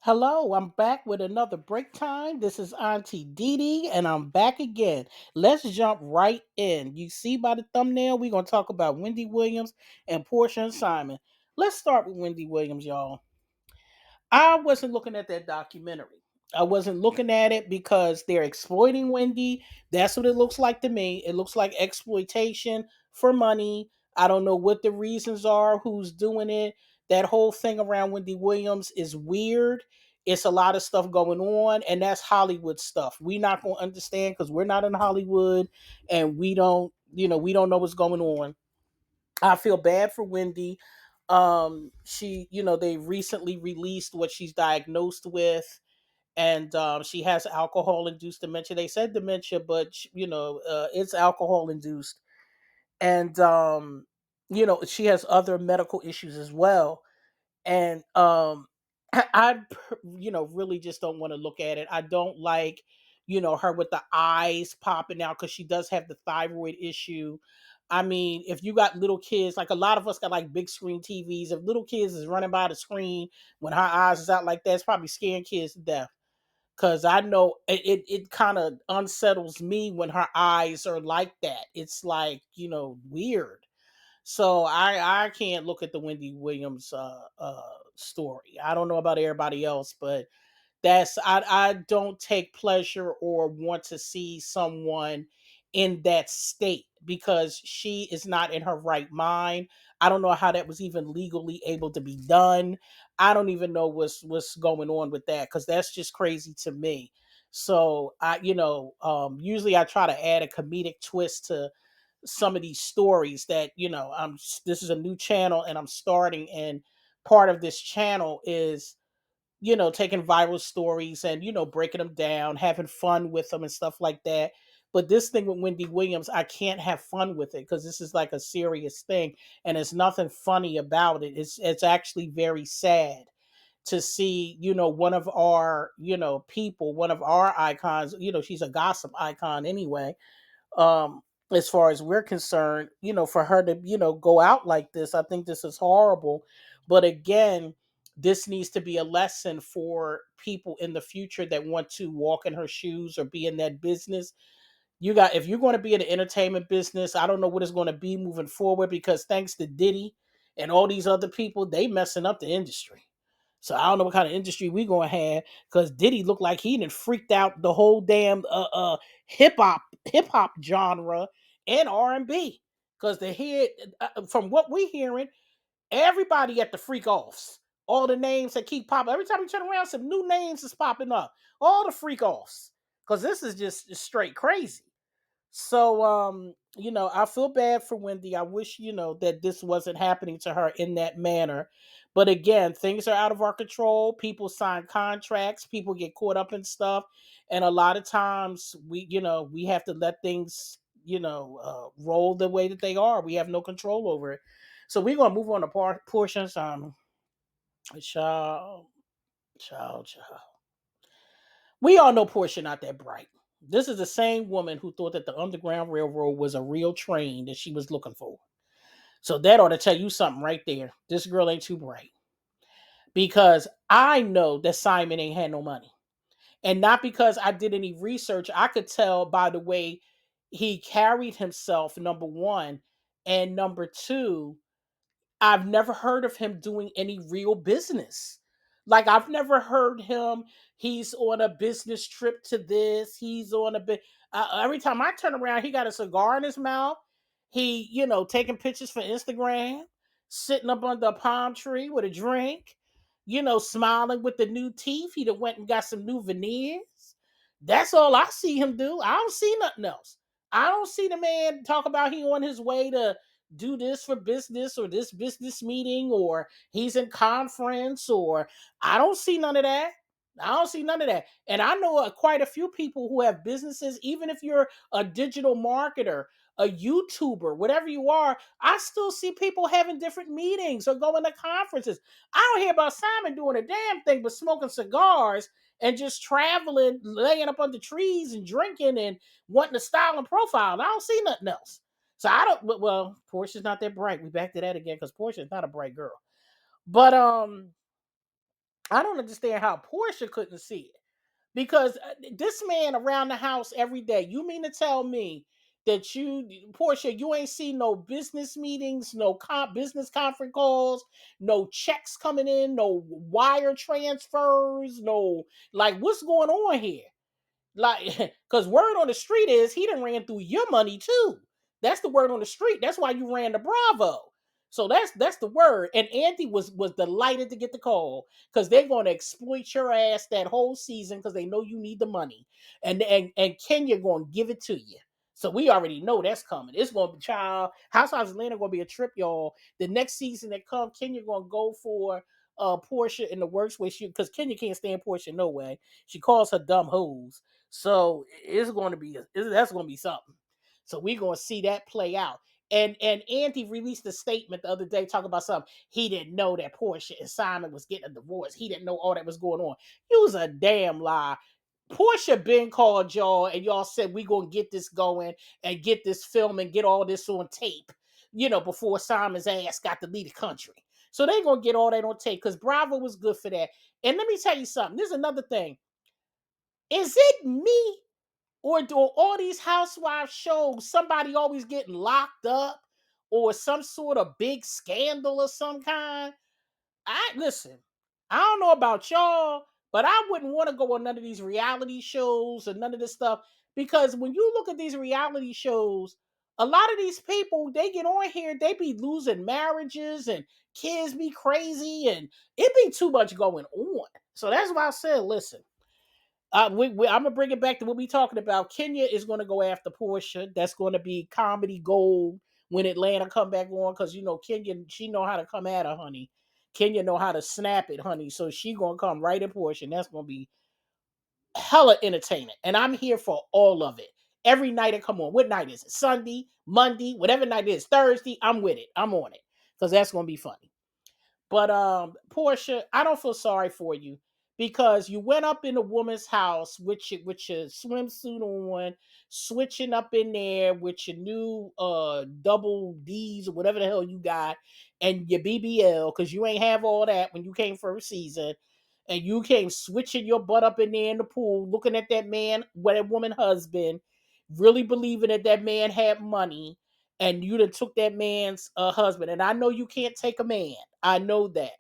Hello, I'm back with another break time. This is Auntie Dee Dee, and I'm back again. Let's jump right in. You see by the thumbnail, we're going to talk about Wendy Williams and Portia and Simon. Let's start with Wendy Williams, y'all. I wasn't looking at that documentary. I wasn't looking at it because they're exploiting Wendy. That's what it looks like to me. It looks like exploitation for money. I don't know what the reasons are, who's doing it. That whole thing around Wendy Williams is weird. It's a lot of stuff going on, and that's Hollywood stuff. We're not going to understand because we're not in Hollywood and we don't know what's going on. I feel bad for Wendy. They recently released what she's diagnosed with, and she has alcohol induced dementia. They said dementia, but it's alcohol induced, and she has other medical issues as well. And really just don't want to look at it. I don't like her with the eyes popping out because she does have the thyroid issue. I mean, if you got little kids, like a lot of us got like big screen TVs, if little kids is running by the screen when her eyes is out like that, it's probably scaring kids to death. Cause I know it kind of unsettles me when her eyes are like that. It's like, weird. So I can't look at the Wendy Williams story. I don't know about everybody else, but I don't take pleasure or want to see someone in that state because she is not in her right mind. I don't know how that was even legally able to be done. I don't even know what's going on with that because that's just crazy to me. So usually I try to add a comedic twist to some of these stories that this is a new channel and I'm starting, and part of this channel is taking viral stories and breaking them down, having fun with them and stuff like that. But this thing with Wendy Williams, I can't have fun with it because this is like a serious thing and there's nothing funny about it. It's actually very sad to see, one of our, people, one of our icons, she's a gossip icon anyway, um as far as we're concerned, for her to go out like this. I think this is horrible, but again, this needs to be a lesson for people in the future that want to walk in her shoes or be in that business. If you're going to be in the entertainment business, I don't know what it's going to be moving forward because thanks to Diddy and all these other people, they messing up the industry. So I don't know what kind of industry we gonna have because Diddy looked like he done freaked out the whole damn hip hop genre and R&B. Because the head, from what we hearing, everybody at the freak offs. All the names that keep popping. Every time you turn around, some new names is popping up. All the freak offs. Because this is just straight crazy. So, I feel bad for Wendy. I wish, that this wasn't happening to her in that manner. But again, things are out of our control. People sign contracts, people get caught up in stuff. And a lot of times we have to let things, roll the way that they are. We have no control over it. So we're going to move on to portions. Child, child. We all know Portia not that bright. This is the same woman who thought that the Underground Railroad was a real train that she was looking for. So that ought to tell you something right there. This girl ain't too bright. Because I know that Simon ain't had no money. And not because I did any research. I could tell by the way he carried himself, number one. And number two, I've never heard of him doing any real business. Like I've never heard him. He's on a business trip to this. He's on a bit. Every time I turn around, he got a cigar in his mouth. He, taking pictures for Instagram, sitting up under a palm tree with a drink. Smiling with the new teeth. He done went and got some new veneers. That's all I see him do. I don't see nothing else. I don't see the man talk about he on his way to do this for business or this business meeting or he's in conference or I don't see none of that. I don't see none of that. And I know quite a few people who have businesses, even if you're a digital marketer, a YouTuber, whatever you are, I still see people having different meetings or going to conferences. I don't hear about Simon doing a damn thing but smoking cigars and just traveling, laying up under trees and drinking and wanting to style and profile. I don't see nothing else. So I don't. Well, Portia's not that bright. We back to that again because Portia is not a bright girl. But I don't understand how Portia couldn't see it. Because this man around the house every day. You mean to tell me that Portia, you ain't seen no business meetings, no business conference calls, no checks coming in, no wire transfers, no, like, what's going on here? Like, because word on the street is he done ran through your money too. That's the word on the street. That's why you ran to Bravo. So that's the word. And Andy was delighted to get the call because they're going to exploit your ass that whole season because they know you need the money, and Kenya going to give it to you. So we already know that's coming. It's going to be child Housewives of Atlanta going to be a trip, y'all. The next season that comes, Kenya going to go for Portia in the works with you because Kenya can't stand Portia no way. She calls her dumb hoes. So it's going to be that's going to be something. So we're going to see that play out. And Andy released a statement the other day talking about something. He didn't know that Portia and Simon was getting a divorce. He didn't know all that was going on. It was a damn lie. Portia been called y'all and y'all said we gonna get this going and get this film and get all this on tape, before Simon's ass got to leave the country. So they gonna get all that on tape because Bravo was good for that. And let me tell you something. There's another thing. Is it me or do all these housewives shows somebody always getting locked up or some sort of big scandal of some kind? I listen, I don't know about y'all, but I wouldn't want to go on none of these reality shows or none of this stuff because when you look at these reality shows, a lot of these people they get on here, they be losing marriages and kids be crazy and it be too much going on. So that's why I said, listen, I'm gonna bring it back to what we talking about. Kenya is gonna go after Portia. That's gonna be comedy gold when Atlanta come back on, because Kenya, she know how to come at her, honey. Kenya know how to snap it, honey. So she gonna come right at Portia, and that's gonna be hella entertaining. And I'm here for all of it. Every night it come on. What night is it? Sunday, Monday, whatever night it is, Thursday. I'm with it. I'm on it because that's gonna be funny. But Portia, I don't feel sorry for you because you went up in a woman's house with your swimsuit on, switching up in there with your new double D's or whatever the hell you got, and your BBL because you ain't have all that when you came first season, and you came switching your butt up in there in the pool, looking at that man, that woman husband, really believing that that man had money, and you done took that man's husband. And I know you can't take a man. I know that.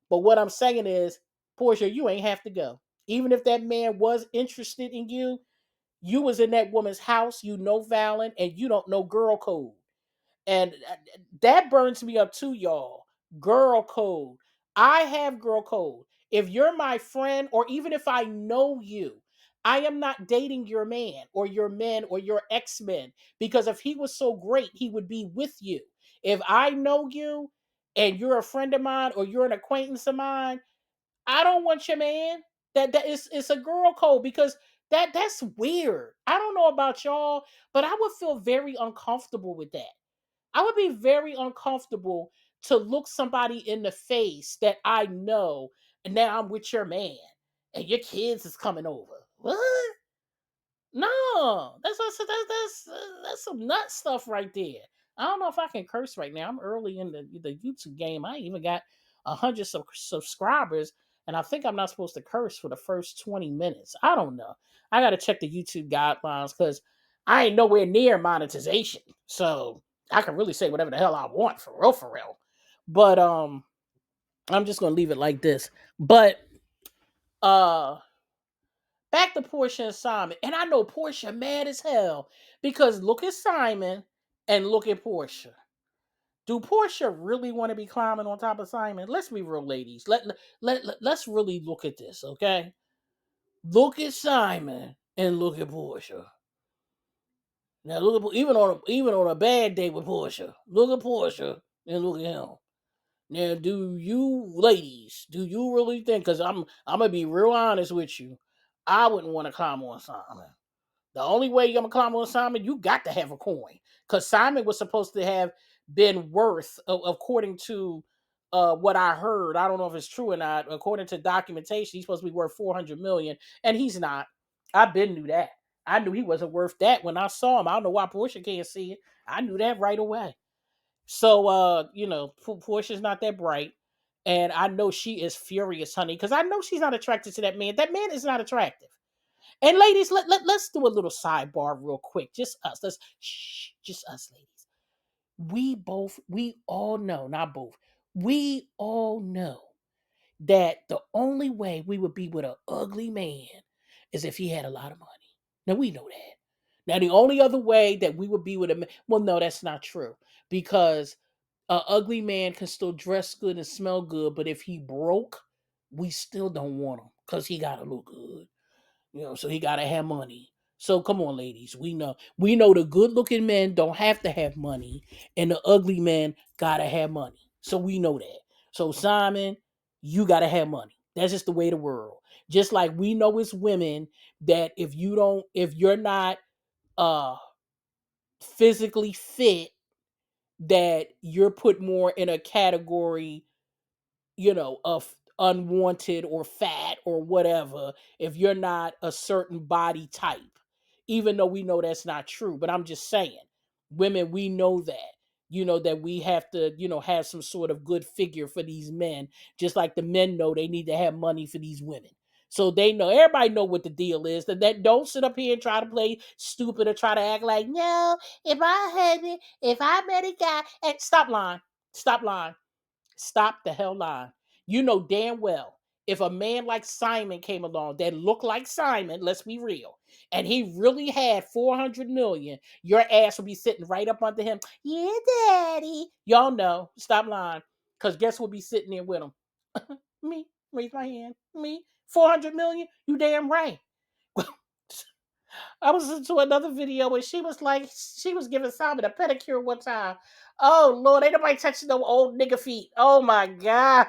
But what I'm saying is, Portia, you ain't have to go. Even if that man was interested in you, you was in that woman's house, you know Valen, and you don't know girl code. And that burns me up too, y'all. Girl code. I have girl code. If you're my friend, or even if I know you, I am not dating your man or your men or your ex-men, because if he was so great, he would be with you. If I know you and you're a friend of mine or you're an acquaintance of mine, I don't want your man. That is, it's a girl code, because that's weird. I don't know about y'all, but I would feel very uncomfortable with that. I would be very uncomfortable to look somebody in the face that I know, and now I'm with your man and your kids is coming over. What? No, that's some nut stuff right there. I don't know if I can curse right now. I'm early in the YouTube game. I ain't even got 100 subscribers, and I think I'm not supposed to curse for the first 20 minutes. I don't know. I got to check the YouTube guidelines because I ain't nowhere near monetization, so I can really say whatever the hell I want for real, for real. But I'm just gonna leave it like this. But uh back to Portia and Simon. And I know Portia mad as hell because look at Simon and look at Portia. Do Portia really want to be climbing on top of Simon? Let's be real, ladies. Let's really look at this, okay? Look at Simon and look at Portia. Now look at even on a bad day with Portia. Look at Portia and look at him. Now, do you ladies, do you really think? Because I'm gonna be real honest with you, I wouldn't want to climb on Simon. The only way you're gonna climb on Simon, you got to have a coin, because Simon was supposed to have been worth, according to what I heard. I don't know if it's true or not. According to documentation, he's supposed to be worth 400 million, and he's not. I been knew that. I knew he wasn't worth that when I saw him. I don't know why Portia can't see it. I knew that right away. So Portia's not that bright. And I know she is furious, honey, because I know she's not attracted to that man. That man is not attractive. And ladies, let's do a little sidebar real quick. Just us. Let's shh, just us ladies. We all know, not both, we all know that the only way we would be with an ugly man is if he had a lot of money. Now we know that. Now the only other way that we would be with a man, well, no, that's not true. Because a ugly man can still dress good and smell good, but if he broke, we still don't want him because he gotta look good. So he gotta have money. So come on, ladies. We know the good looking men don't have to have money, and the ugly men gotta have money. So we know that. So Simon, you gotta have money. That's just the way of the world. Just like we know as women that if you're not uh physically fit, that you're put more in a category, of unwanted or fat or whatever, if you're not a certain body type, even though we know that's not true. But I'm just saying, women, we know that we have to, have some sort of good figure for these men, just like the men know they need to have money for these women. So they know, everybody know what the deal is. That don't sit up here and try to play stupid or try to act like, no, if I met a guy, and stop lying. Stop lying. Stop the hell line. You know damn well if a man like Simon came along that looked like Simon, let's be real, and he really had 400 million, your ass would be sitting right up under him. Yeah, daddy. Y'all know. Stop lying. Because guess who'll be sitting there with him? Me. Raise my hand. Me. 400 million? You damn right. I was listening to another video where she was like, she was giving Simon a pedicure one time. Oh Lord, ain't nobody touching no old nigga feet. Oh my God.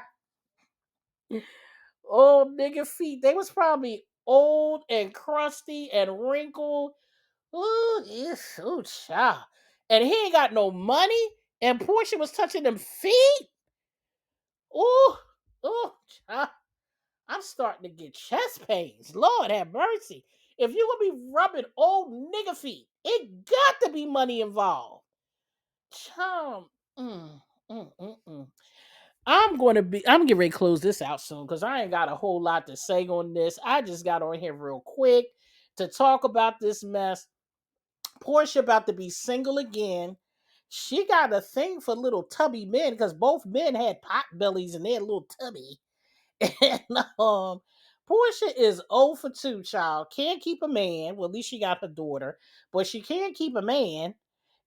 Old nigga feet. They was probably old and crusty and wrinkled. Ooh, yes. Ooh, child. And he ain't got no money. And Portia was touching them feet. Ooh, ooh, child. I'm starting to get chest pains. Lord have mercy. If you gonna be rubbing old nigga feet, it got to be money involved. Chum. Mm, mm, mm, mm. I'm getting ready to close this out soon because I ain't got a whole lot to say on this. I just got on here real quick to talk about this mess. Portia about to be single again. She got a thing for little tubby men because both men had pot bellies and they're a little tubby. And Portia is 0 for 2, child. Can't keep a man. Well, at least she got her daughter, but she can't keep a man.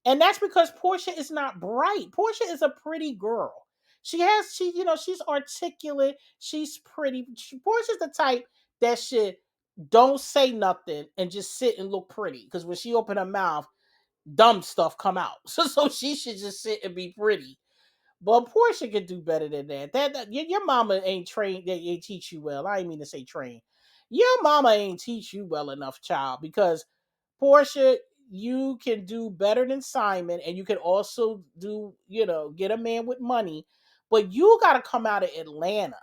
And that's because Portia is not bright. Portia is a pretty girl. She's articulate. She's pretty. Portia's the type that should don't say nothing and just sit and look pretty. Because when she open her mouth, dumb stuff come out. So she should just sit and be pretty. But Portia could do better than that. Your mama ain't trained. They ain't teach you well. I ain't mean to say train. Your mama ain't teach you well enough, child. Because Portia, you can do better than Simon, and you can also get a man with money. But you got to come out of Atlanta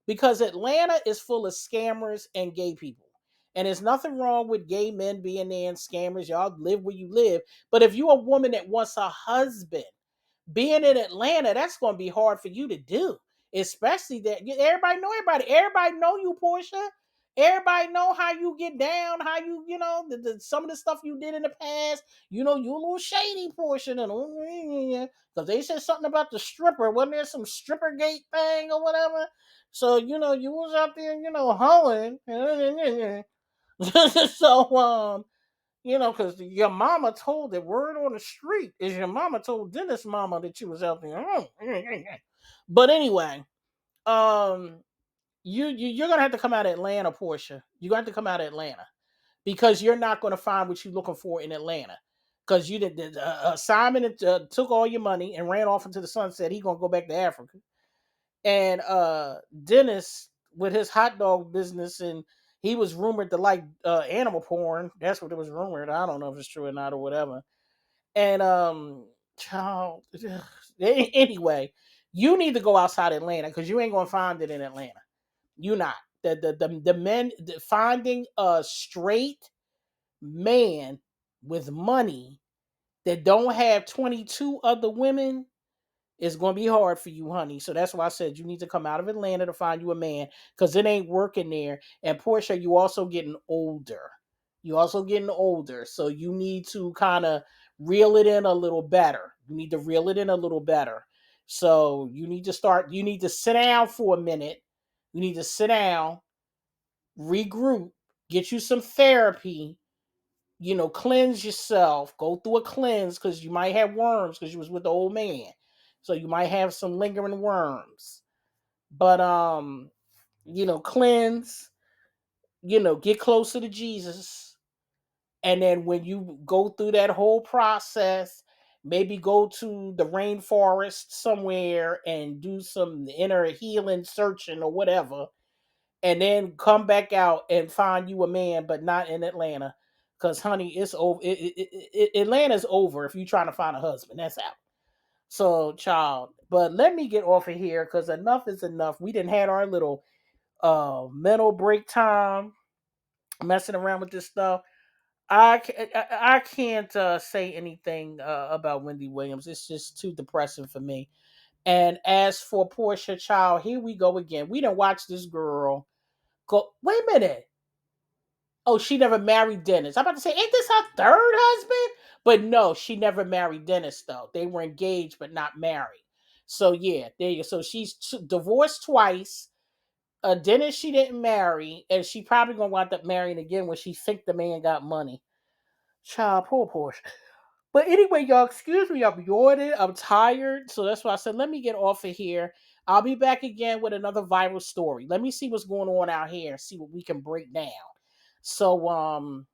because Atlanta is full of scammers and gay people. And there's nothing wrong with gay men being there and scammers. Y'all live where you live. But if you're a woman that wants a husband, being in Atlanta, that's going to be hard for you to do. Especially that everybody know everybody. Everybody know you, Portia. Everybody know how you get down, how some of the stuff you did in the past. You a little shady, Portia. Because they said something about the stripper. Wasn't there some stripper gate thing or whatever? So, you was out there, hoeing. So, because your mama told the word on the street is your mama told Dennis mama that you was out there. But anyway, you're gonna have to come out of Atlanta, Portia. You're gonna have to come out of Atlanta because you're not gonna find what you're looking for in Atlanta. Because you did Simon took all your money and ran off into the sunset. He gonna go back to Africa. And Dennis with his hot dog business, and he was rumored to like animal porn. That's what it was rumored. I don't know if it's true or not or whatever. And child, anyway, you need to go outside Atlanta because you ain't gonna find it in Atlanta. You not the men finding a straight man with money that don't have 22 other women. It's going to be hard for you, honey. So that's why I said you need to come out of Atlanta to find you a man because it ain't working there. And Portia, you also getting older. You also getting older. So you need to kind of reel it in a little better. You need to reel it in a little better. So you need to sit down for a minute. You need to sit down, regroup, get you some therapy, cleanse yourself, go through a cleanse because you might have worms because you was with the old man. So you might have some lingering worms. But cleanse, get closer to Jesus. And then when you go through that whole process, maybe go to the rainforest somewhere and do some inner healing searching or whatever, and then come back out and find you a man, but not in Atlanta. Because, honey, it's over. Atlanta's over if you're trying to find a husband. That's out. So, child. But let me get off of here because enough is enough. We didn't had our little mental break time messing around with this stuff. I can't say anything about Wendy Williams. It's just too depressing for me. And as for Portia, child, here we go again. We didn't watch this girl go. Wait a minute. Oh, she never married Dennis. I'm about to say, ain't this her third husband? But no, she never married Dennis, though. They were engaged but not married. So yeah, there you go. So she's divorced twice. Dennis she didn't marry, and she probably gonna wind up marrying again when she think the man got money. Child, poor Porsche. But anyway, y'all, excuse me, I'm yawning. I'm tired. So that's why I said, let me get off of here. I'll be back again with another viral story. Let me see what's going on out here and see what we can break down. So, I'm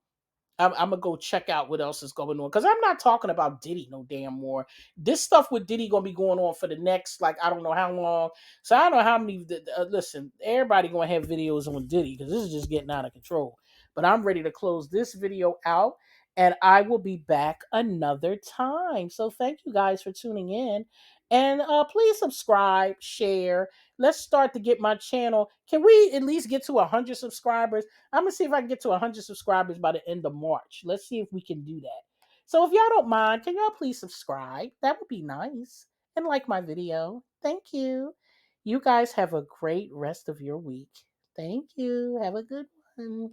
gonna go check out what else is going on because I'm not talking about Diddy no damn more. This stuff with Diddy gonna be going on for the next like I don't know how long. So I don't know how many. Listen, everybody gonna have videos on Diddy because this is just getting out of control. But I'm ready to close this video out, and I will be back another time. So thank you guys for tuning in, and please subscribe, share. Let's start to get my channel. Can we at least get to 100 subscribers? I'm gonna see if I can get to 100 subscribers by the end of March. Let's see if we can do that. So if y'all don't mind, can y'all please subscribe? That would be nice. And like my video. Thank you. You guys have a great rest of your week. Thank you. Have a good one.